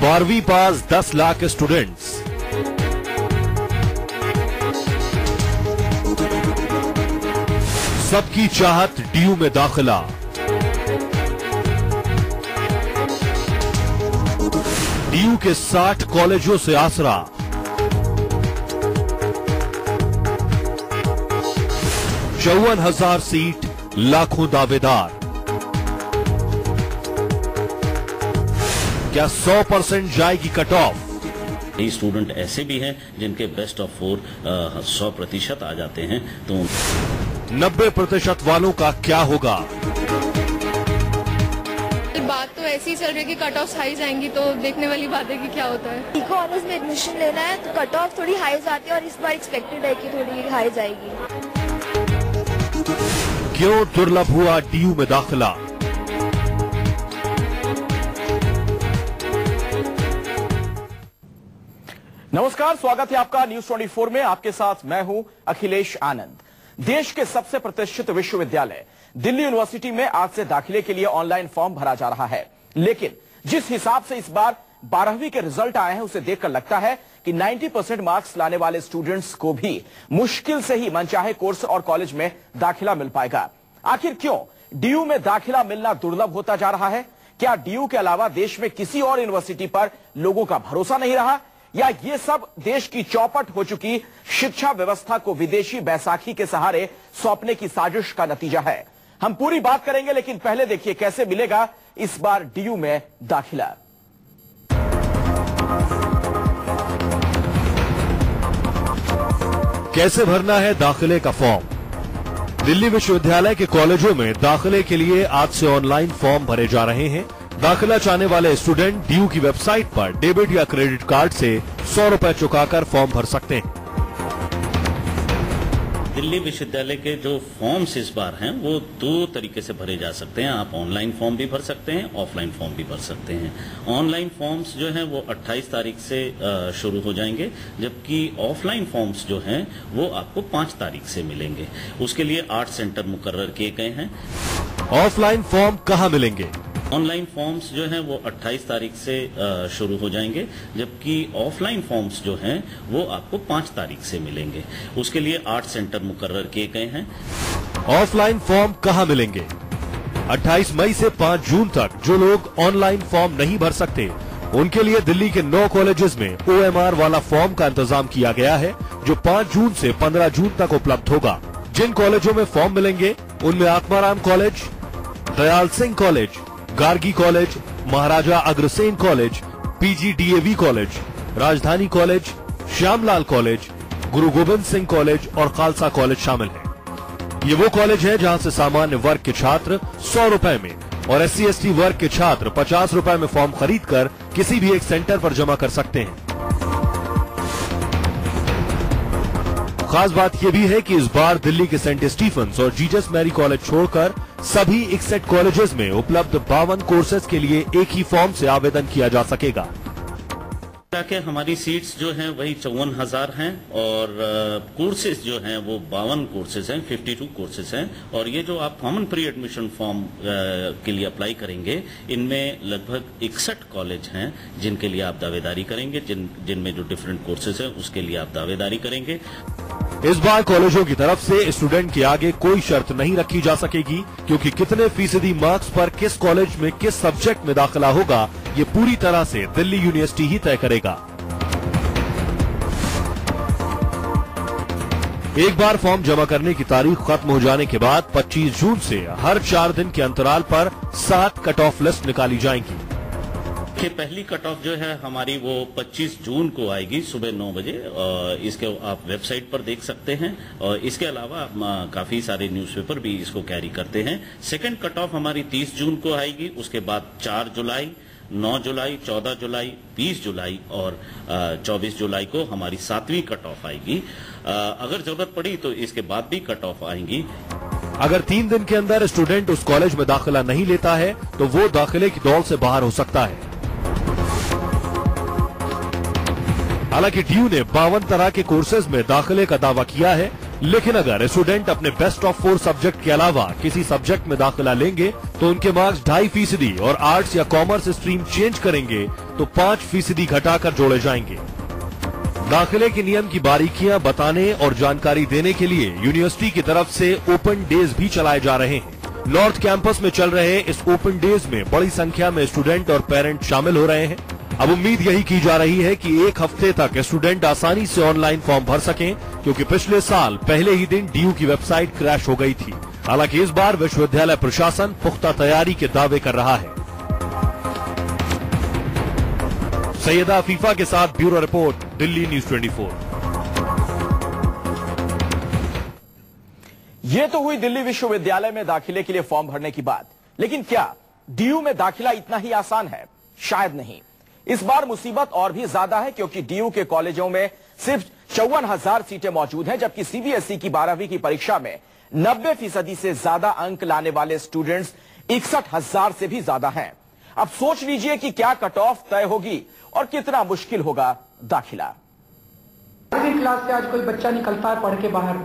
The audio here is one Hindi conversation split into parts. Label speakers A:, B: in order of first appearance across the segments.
A: 12वीं पास 10 लाख स्टूडेंट्स। सबकी चाहत डीयू में दाखिला। डीयू के 60 कॉलेजों से आसरा। चौवन 54,000 सीट, लाखों दावेदार। क्या 100% जाएगी कट ऑफ?
B: कई स्टूडेंट ऐसे भी हैं जिनके बेस्ट ऑफ 4 100% आ जाते हैं, तो
A: 90% वालों का क्या होगा?
C: बात तो ऐसी ही चल रही है कि कट ऑफ हाई जाएंगी, तो देखने वाली बात है कि क्या होता है।
D: कॉलेज में एडमिशन लेना है तो कट ऑफ थोड़ी हाई जाती है और इस बार एक्सपेक्टेड है कि थोड़ी हाई जाएगी।
A: क्यों दुर्लभ हुआ डीयू में दाखिला?
E: नमस्कार, स्वागत है आपका न्यूज 24 में। आपके साथ मैं हूं अखिलेश आनंद। देश के सबसे प्रतिष्ठित विश्वविद्यालय दिल्ली यूनिवर्सिटी में आज से दाखिले के लिए ऑनलाइन फॉर्म भरा जा रहा है, लेकिन जिस हिसाब से इस बार 12वीं के रिजल्ट आए हैं उसे देखकर लगता है कि 90% मार्क्स लाने वाले स्टूडेंट्स को भी मुश्किल से ही मनचाहे कोर्स और कॉलेज में दाखिला मिल पाएगा। आखिर क्यों डीयू में दाखिला मिलना दुर्लभ होता जा रहा है? क्या डीयू के अलावा देश में किसी और यूनिवर्सिटी पर लोगों का भरोसा नहीं रहा, या ये सब देश की चौपट हो चुकी शिक्षा व्यवस्था को विदेशी बैसाखी के सहारे सौंपने की साजिश का नतीजा है? हम पूरी बात करेंगे, लेकिन पहले देखिए कैसे मिलेगा इस बार डीयू में दाखिला।
A: कैसे भरना है दाखिले का फॉर्म? दिल्ली विश्वविद्यालय के कॉलेजों में दाखिले के लिए आज से ऑनलाइन फॉर्म भरे जा रहे हैं। दाखिला चाहने वाले स्टूडेंट डीयू की वेबसाइट पर डेबिट या क्रेडिट कार्ड से 100 रुपए चुकाकर फॉर्म भर सकते हैं।
B: दिल्ली विश्वविद्यालय के जो फॉर्म्स इस बार हैं वो 2 तरीके से भरे जा सकते हैं। आप ऑनलाइन फॉर्म भी भर सकते हैं, ऑफलाइन फॉर्म भी भर सकते हैं। ऑनलाइन फॉर्म्स जो हैं वो 28 तारीख से शुरू हो जाएंगे, जबकि ऑफलाइन फॉर्म्स जो हैं वो आपको 5 तारीख से मिलेंगे। उसके लिए 8 सेंटर मुकर्रर किए गए हैं।
A: ऑफलाइन फॉर्म कहां मिलेंगे?
B: ऑनलाइन फॉर्म्स जो हैं वो 28 तारीख से शुरू हो जाएंगे, जबकि ऑफलाइन फॉर्म्स जो हैं वो आपको 5 तारीख से मिलेंगे। उसके लिए 8 सेंटर मुकर्रर किए गए हैं।
A: ऑफलाइन फॉर्म कहां मिलेंगे? 28 मई से 5 जून तक जो लोग ऑनलाइन फॉर्म नहीं भर सकते उनके लिए दिल्ली के 9 कॉलेजेस में OMR वाला फॉर्म का इंतजाम किया गया है, जो 5 जून से 15 जून तक उपलब्ध होगा। जिन कॉलेजों में फॉर्म मिलेंगे उनमें Atmaram college, Dayal Singh college, Gargi college, Maharaja Agrasen college, PGDAV college, Rajdhani college, Shyamlal college, Guru Gobind Singh college और खालसा कॉलेज शामिल हैं। ये वो कॉलेज है जहां से सामान्य वर्ग के छात्र 100 रुपए में और SC/ST वर्ग के छात्र 50 रुपए में फॉर्म खरीदकर किसी भी एक सेंटर पर जमा कर सकते हैं। खास बात यह भी है कि इस बार दिल्ली के सेंट स्टीफेंस और जीसस मैरी कॉलेज छोड़कर सभी 61 कॉलेजेस में उपलब्ध 52 कोर्सेज के लिए एक ही फॉर्म से आवेदन किया जा सकेगा।
B: ताकि हमारी सीट्स जो हैं वही 54,000 हैं और कोर्सेज जो हैं वो 52 कोर्सेज हैं, 52 कोर्सेज हैं। और ये जो आप कॉमन प्री एडमिशन फॉर्म के लिए अप्लाई करेंगे, इनमें लगभग 61 कॉलेज हैं जिनके लिए आप दावेदारी करेंगे, जिनमें जो डिफरेंट कोर्सेज हैं उसके लिए आप दावेदारी करेंगे।
A: इस बार कॉलेजों की तरफ से स्टूडेंट के आगे कोई शर्त नहीं रखी जा सकेगी, क्योंकि कितने फीसदी मार्क्स पर किस कॉलेज में किस सब्जेक्ट में दाखिला होगा ये पूरी तरह से दिल्ली यूनिवर्सिटी ही तय करेगा। एक बार फॉर्म जमा करने की तारीख खत्म हो जाने के बाद 25 जून से हर 4 दिन के अंतराल पर 7 कट ऑफ लिस्ट निकाली जाएंगी।
B: कि पहली कट ऑफ जो है हमारी वो 25 जून को आएगी सुबह 9 बजे। इसके आप वेबसाइट पर देख सकते हैं, और इसके अलावा काफी सारे न्यूज़पेपर भी इसको कैरी करते हैं। सेकंड कट ऑफ हमारी 30 जून को आएगी, उसके बाद 4 जुलाई, 9 जुलाई, 14 जुलाई, 20 जुलाई और 24 जुलाई को हमारी 7वीं कट ऑफ आएगी। अगर जरूरत पड़ी तो इसके बाद भी कट ऑफ आएंगी।
A: अगर 3 दिन के अंदर स्टूडेंट उस कॉलेज में दाखिला नहीं लेता है तो वो दाखिले की दौड़ से बाहर हो सकता है। हालांकि डीयू ने 52 तरह के कोर्सेज में दाखिले का दावा किया है, लेकिन अगर स्टूडेंट अपने बेस्ट ऑफ 4 सब्जेक्ट के अलावा किसी सब्जेक्ट में दाखिला लेंगे तो उनके मार्क्स 2.5% और आर्ट्स या कॉमर्स स्ट्रीम चेंज करेंगे तो 5% घटाकर जोड़े जाएंगे। दाखिले के नियम की बारीकियां बताने और जानकारी देने के लिए यूनिवर्सिटी की तरफ से ओपन डेज भी चलाए जा रहे हैं। नॉर्थ कैंपस में चल रहे इस ओपन डेज में बड़ी संख्या में स्टूडेंट और पेरेंट शामिल हो रहे हैं। अब उम्मीद यही की जा रही है कि एक हफ्ते तक स्टूडेंट आसानी से ऑनलाइन फॉर्म भर सकें, क्योंकि पिछले साल पहले ही दिन डीयू की वेबसाइट क्रैश हो गई थी। हालांकि इस बार विश्वविद्यालय प्रशासन पुख्ता तैयारी के दावे कर रहा है। सैयदा अफीफा के साथ ब्यूरो रिपोर्ट, दिल्ली न्यूज 24।
E: ये तो हुई दिल्ली विश्वविद्यालय में दाखिले के लिए फॉर्म भरने की बात, लेकिन क्या डीयू में दाखिला इतना ही आसान है? शायद नहीं। इस बार मुसीबत और भी ज्यादा है, क्योंकि डीयू के कॉलेजों में सिर्फ 54,000 सीटें मौजूद हैं, जबकि सीबीएसई की 12वीं की परीक्षा में 90% से ज्यादा अंक लाने वाले स्टूडेंट्स 61,000 से भी ज्यादा हैं। अब सोच लीजिए कि क्या कट ऑफ तय होगी और कितना मुश्किल होगा दाखिला।
F: 12वीं क्लास से आज कोई बच्चा निकलता है पढ़ के बाहर,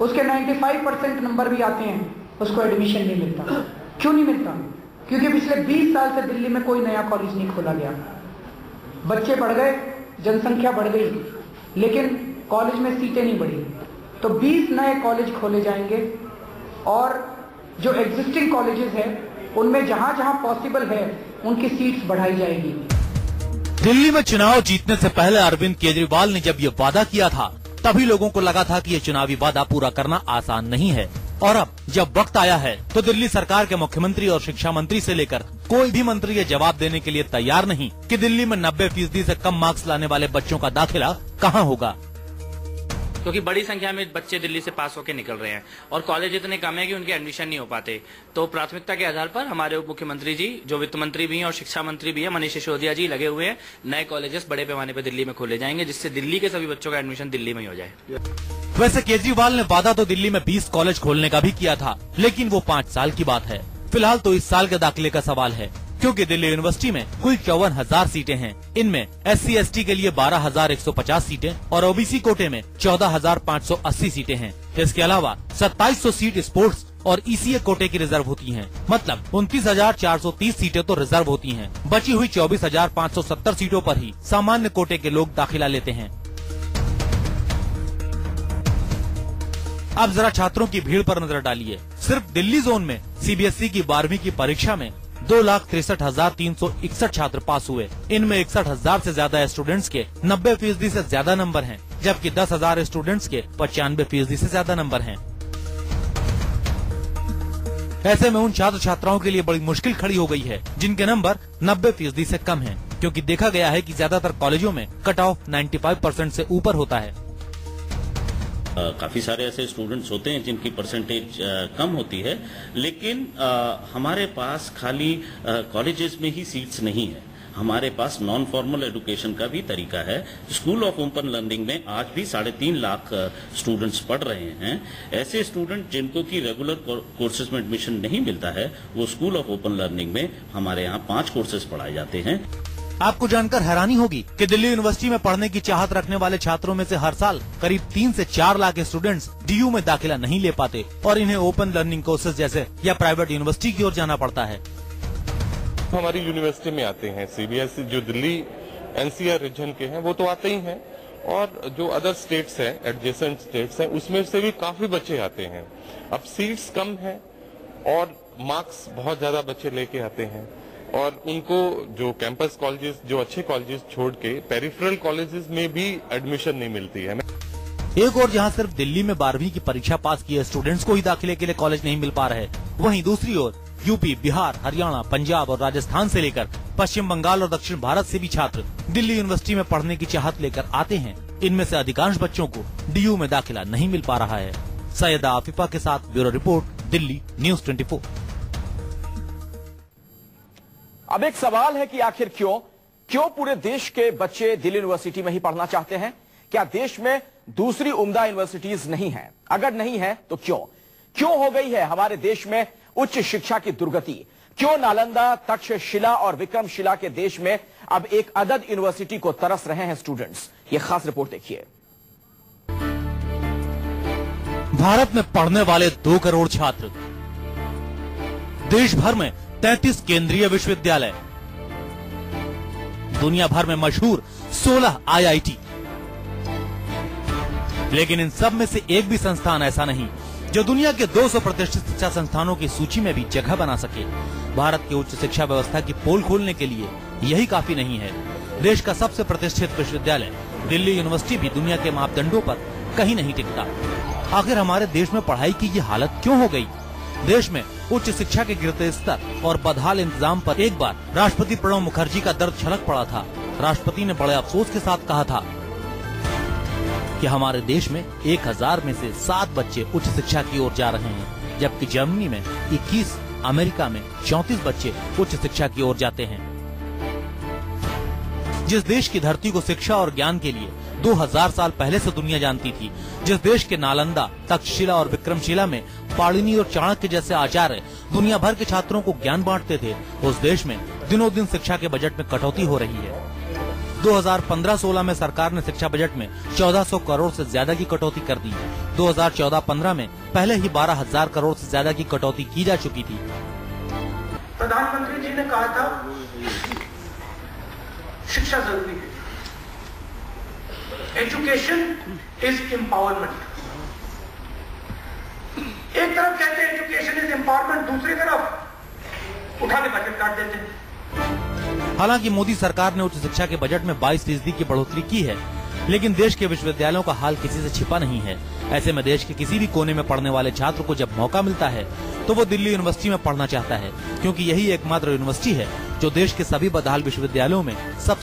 F: उसके 95% नंबर भी आते हैं, उसको एडमिशन नहीं मिलता। क्यों नहीं मिलता? क्योंकि पिछले 20 साल से दिल्ली में कोई नया कॉलेज नहीं खोला गया। बच्चे बढ़ गए, जनसंख्या बढ़ गई, लेकिन कॉलेज में सीटें नहीं बढ़ी। तो 20 नए कॉलेज खोले जाएंगे और जो एग्जिस्टिंग कॉलेजेस हैं उनमें जहां जहां पॉसिबल है उनकी सीट्स बढ़ाई जाएगी।
G: दिल्ली में चुनाव जीतने से पहले अरविंद केजरीवाल ने जब ये वादा किया था, तभी लोगों को लगा था कि ये चुनावी वादा पूरा करना आसान नहीं है। और अब जब वक्त आया है तो दिल्ली सरकार के मुख्यमंत्री और शिक्षा मंत्री से लेकर कोई भी मंत्री ये जवाब देने के लिए तैयार नहीं कि दिल्ली में 90% से कम मार्क्स लाने वाले बच्चों का दाखिला कहां होगा।
H: क्योंकि बड़ी संख्या में बच्चे दिल्ली से पास होकर निकल रहे हैं और कॉलेज इतने कम है कि उनके एडमिशन नहीं हो पाते। तो प्राथमिकता के आधार पर हमारे उप मुख्यमंत्री जी, जो वित्त मंत्री भी हैं और शिक्षा मंत्री भी हैं, मनीष सिसोदिया जी, लगे हुए हैं। नए कॉलेजेस बड़े पैमाने पर दिल्ली में खोले जाएंगे, जिससे दिल्ली के सभी बच्चों का एडमिशन दिल्ली में ही हो जाए।
G: वैसे केजरीवाल ने वादा तो दिल्ली में 20 कॉलेज खोलने का भी किया था, लेकिन वो 5 साल की बात है। फिलहाल तो इस साल के दाखिले का सवाल है, क्योंकि दिल्ली यूनिवर्सिटी में कुल 54,000 सीटें हैं। इनमें SC/ST के लिए 12,150 सीटें और OBC कोटे में 14,580 सीटें हैं। इसके अलावा 2700 सीट स्पोर्ट्स और ECA कोटे की रिजर्व होती हैं। मतलब 29,430 सीटें तो रिजर्व होती हैं। बची हुई 24,570 सीटों पर ही सामान्य कोटे के लोग दाखिला लेते हैं। अब जरा छात्रों की भीड़ पर नजर डालिए। सिर्फ दिल्ली जोन में CBSE की 12वीं की परीक्षा में 2,63,361 छात्र पास हुए। इनमें 61,000 से ज्यादा स्टूडेंट्स के 90% से ज्यादा नंबर हैं, जबकि 10,000 स्टूडेंट्स के 95% से ज्यादा नंबर हैं। ऐसे में उन छात्र छात्राओं के लिए बड़ी मुश्किल खड़ी हो गई है जिनके नंबर 90% से कम हैं, क्योंकि देखा गया है कि ज्यादातर कॉलेजों में कट ऑफ 95% से ऊपर होता है।
B: काफी सारे ऐसे स्टूडेंट्स होते हैं जिनकी परसेंटेज कम होती है, लेकिन हमारे पास खाली कॉलेजेस में ही सीट्स नहीं है। हमारे पास नॉन फॉर्मल एजुकेशन का भी तरीका है। स्कूल ऑफ ओपन लर्निंग में आज भी 3.5 लाख स्टूडेंट्स पढ़ रहे हैं। ऐसे स्टूडेंट जिनको की रेगुलर कोर्सेज में एडमिशन नहीं मिलता है, वो स्कूल ऑफ ओपन लर्निंग में हमारे यहाँ 5 कोर्सेज पढ़ाए जाते हैं।
G: आपको जानकर हैरानी होगी कि दिल्ली यूनिवर्सिटी में पढ़ने की चाहत रखने वाले छात्रों में से हर साल करीब 3 से 4 लाख स्टूडेंट्स डीयू में दाखिला नहीं ले पाते और इन्हें ओपन लर्निंग कोर्सेज जैसे या प्राइवेट यूनिवर्सिटी की ओर जाना पड़ता है।
I: हमारी यूनिवर्सिटी में आते हैं सीबीएसई, जो दिल्ली NCR रीजन के हैं वो तो आते ही हैं, और जो अदर स्टेट्स हैं, एडजेसेंट स्टेट्स हैं, उसमें से भी काफी बच्चे आते हैं। अब सीट्स कम है और मार्क्स बहुत ज्यादा बच्चे लेके आते हैं, और उनको जो कैंपस कॉलेजेस, जो अच्छे कॉलेजेस छोड़ के पेरिफेरल कॉलेजेस में भी एडमिशन नहीं मिलती है।
G: एक और जहां सिर्फ दिल्ली में 12वीं की परीक्षा पास किए स्टूडेंट्स को ही दाखिले के लिए कॉलेज नहीं मिल पा रहे, वहीं दूसरी ओर यूपी, बिहार, हरियाणा, पंजाब और राजस्थान से लेकर पश्चिम बंगाल और दक्षिण भारत से भी छात्र दिल्ली यूनिवर्सिटी में पढ़ने की चाहत लेकर आते हैं। इनमें से अधिकांश बच्चों को डीयू में दाखिला नहीं मिल पा रहा है। सैयदा आफिफा के साथ ब्यूरो रिपोर्ट, दिल्ली न्यूज 24।
E: अब एक सवाल है कि आखिर क्यों पूरे देश के बच्चे दिल्ली यूनिवर्सिटी में ही पढ़ना चाहते हैं? क्या देश में दूसरी उम्दा यूनिवर्सिटीज नहीं है? अगर नहीं है तो क्यों हो गई है हमारे देश में उच्च शिक्षा की दुर्गति? क्यों नालंदा, तक्षशिला और विक्रमशिला के देश में अब एक अदद यूनिवर्सिटी को तरस रहे हैं स्टूडेंट्स? ये खास रिपोर्ट देखिए।
G: भारत में पढ़ने वाले 2 करोड़ छात्र, देश भर में 33 केंद्रीय विश्वविद्यालय, दुनिया भर में मशहूर 16 IIT। लेकिन इन सब में से एक भी संस्थान ऐसा नहीं जो दुनिया के 200 प्रतिष्ठित शिक्षा संस्थानों की सूची में भी जगह बना सके। भारत की उच्च शिक्षा व्यवस्था की पोल खोलने के लिए यही काफी नहीं है। देश का सबसे प्रतिष्ठित विश्वविद्यालय दिल्ली यूनिवर्सिटी भी दुनिया के मापदंडों पर कहीं नहीं टिकता। आखिर हमारे देश में पढ़ाई की ये हालत क्यों हो गई? देश में उच्च शिक्षा के गिरते स्तर और बदहाल इंतजाम पर एक बार राष्ट्रपति प्रणब मुखर्जी का दर्द छलक पड़ा था। राष्ट्रपति ने बड़े अफसोस के साथ कहा था कि हमारे देश में 1000 में से 7 बच्चे उच्च शिक्षा की ओर जा रहे हैं, जबकि जर्मनी में 21, अमेरिका में 34 बच्चे उच्च शिक्षा की ओर जाते हैं। जिस देश की धरती को शिक्षा और ज्ञान के लिए 2000 साल पहले से दुनिया जानती थी, जिस देश के नालंदा, तक्षशिला और विक्रमशिला में पाणिनि और चाणक्य जैसे आचार्य दुनिया भर के छात्रों को ज्ञान बांटते थे, उस देश में दिनों दिन शिक्षा के बजट में कटौती हो रही है। 2015-16 में सरकार ने शिक्षा बजट में 1400 करोड़ से ज्यादा की कटौती कर दी। 2014-15 में पहले ही 12000 करोड़ से ज्यादा की कटौती की जा चुकी थी।
F: प्रधानमंत्री जी ने कहा था शिक्षा जरूरी है, एजुकेशन इज एम्पावरमेंट। एक तरफ कहते हैं एजुकेशन इज एम्पावरमेंट, दूसरी तरफ उठा के बजट काट देते हैं।
G: हालांकि मोदी सरकार ने उच्च शिक्षा के बजट में 22% की बढ़ोतरी की है, लेकिन देश के विश्वविद्यालयों का हाल किसी से छिपा नहीं है। ऐसे में देश के किसी भी कोने में पढ़ने वाले छात्र को जब मौका मिलता है तो वो दिल्ली यूनिवर्सिटी में पढ़ना चाहता है, क्योंकि यही एकमात्र यूनिवर्सिटी है जो देश के सभी बदहाल विश्वविद्यालयों में सब